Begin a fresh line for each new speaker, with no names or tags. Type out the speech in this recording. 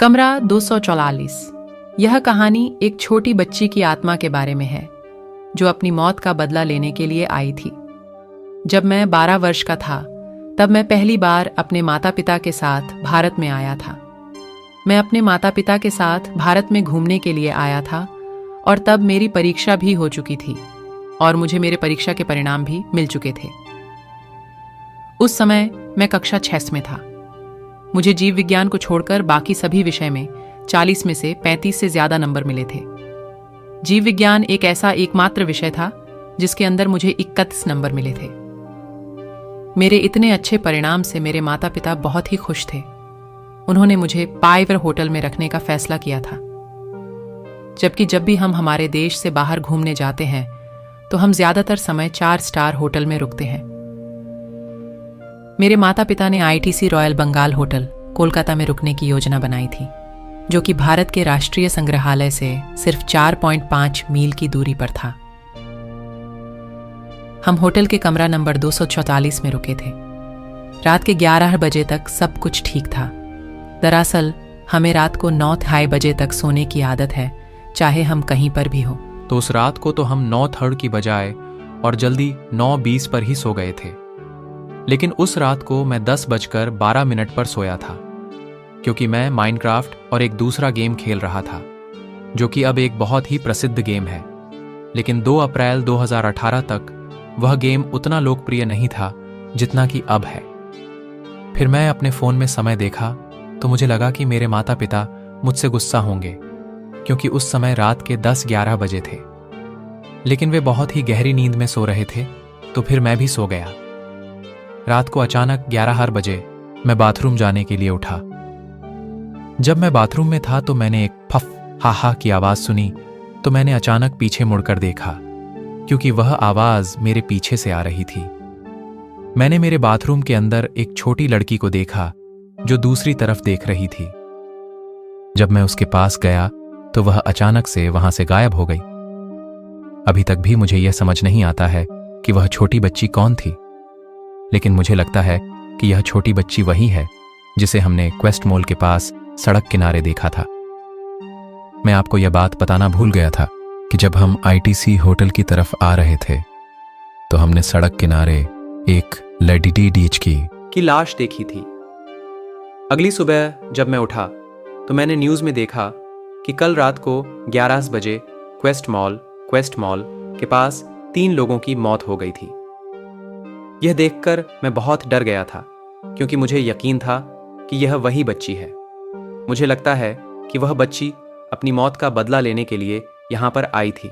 कमरा 244। यह कहानी एक छोटी बच्ची की आत्मा के बारे में है जो अपनी मौत का बदला लेने के लिए आई थी। जब मैं 12 वर्ष का था तब मैं पहली बार अपने माता पिता के साथ भारत में आया था। मैं अपने माता पिता के साथ भारत में घूमने के लिए आया था और तब मेरी परीक्षा भी हो चुकी थी और मुझे मेरे परीक्षा के परिणाम भी मिल चुके थे। उस समय मैं कक्षा 6 में था। मुझे जीव विज्ञान को छोड़कर बाकी सभी विषय में 40 में से 35 से ज्यादा नंबर मिले थे। जीव विज्ञान एक ऐसा एकमात्र विषय था जिसके अंदर मुझे 31 नंबर मिले थे। मेरे इतने अच्छे परिणाम से मेरे माता पिता बहुत ही खुश थे। उन्होंने मुझे पाइवर होटल में रखने का फैसला किया था। जबकि जब भी हम हमारे देश से बाहर घूमने जाते हैं तो हम ज्यादातर समय 4 स्टार होटल में रुकते हैं। मेरे माता पिता ने ITC Royal Bengal hotel Kolkata में रुकने की योजना बनाई थी, जो कि भारत के राष्ट्रीय संग्रहालय से सिर्फ 4.5 मील की दूरी पर था। हम होटल के कमरा नंबर 244 में रुके थे। रात के 11 बजे तक सब कुछ ठीक था। दरअसल हमें रात को 9 बजे तक सोने की आदत है, चाहे हम कहीं पर भी हो।
तो उस रात को तो हम 9:30 की बजाय और जल्दी 9:20 पर ही सो गए थे। लेकिन उस रात को मैं 10:12 पर सोया था, क्योंकि मैं माइनक्राफ्ट और एक दूसरा गेम खेल रहा था, जो कि अब एक बहुत ही प्रसिद्ध गेम है। लेकिन 2 अप्रैल 2018 तक वह गेम उतना लोकप्रिय नहीं था जितना कि अब है। फिर मैं अपने फ़ोन में समय देखा तो मुझे लगा कि मेरे माता पिता मुझसे गुस्सा होंगे, क्योंकि उस समय रात के 10-11 बजे थे। लेकिन वे बहुत ही गहरी नींद में सो रहे थे, तो फिर मैं भी सो गया। रात को अचानक 11 बजे मैं बाथरूम जाने के लिए उठा। जब मैं बाथरूम में था तो मैंने एक फफ हा की आवाज सुनी, तो मैंने अचानक पीछे मुड़कर देखा, क्योंकि वह आवाज मेरे पीछे से आ रही थी। मैंने मेरे बाथरूम के अंदर एक छोटी लड़की को देखा जो दूसरी तरफ देख रही थी। जब मैं उसके पास गया तो वह अचानक से वहां से गायब हो गई। अभी तक भी मुझे यह समझ नहीं आता है कि वह छोटी बच्ची कौन थी, लेकिन मुझे लगता है कि यह छोटी बच्ची वही है जिसे हमने क्वेस्ट मॉल के पास सड़क किनारे देखा था। मैं आपको यह बात बताना भूल गया था कि जब हम आईटीसी होटल की तरफ आ रहे थे तो हमने सड़क किनारे एक लेडी डीच की
लाश देखी थी। अगली सुबह जब मैं उठा तो मैंने न्यूज़ में देखा कि कल रात को 11 बजे क्वेस्ट मॉल के पास 3 लोगों की मौत हो गई थी। यह देखकर मैं बहुत डर गया था, क्योंकि मुझे यकीन था कि यह वही बच्ची है। मुझे लगता है कि वह बच्ची अपनी मौत का बदला लेने के लिए यहाँ पर आई थी।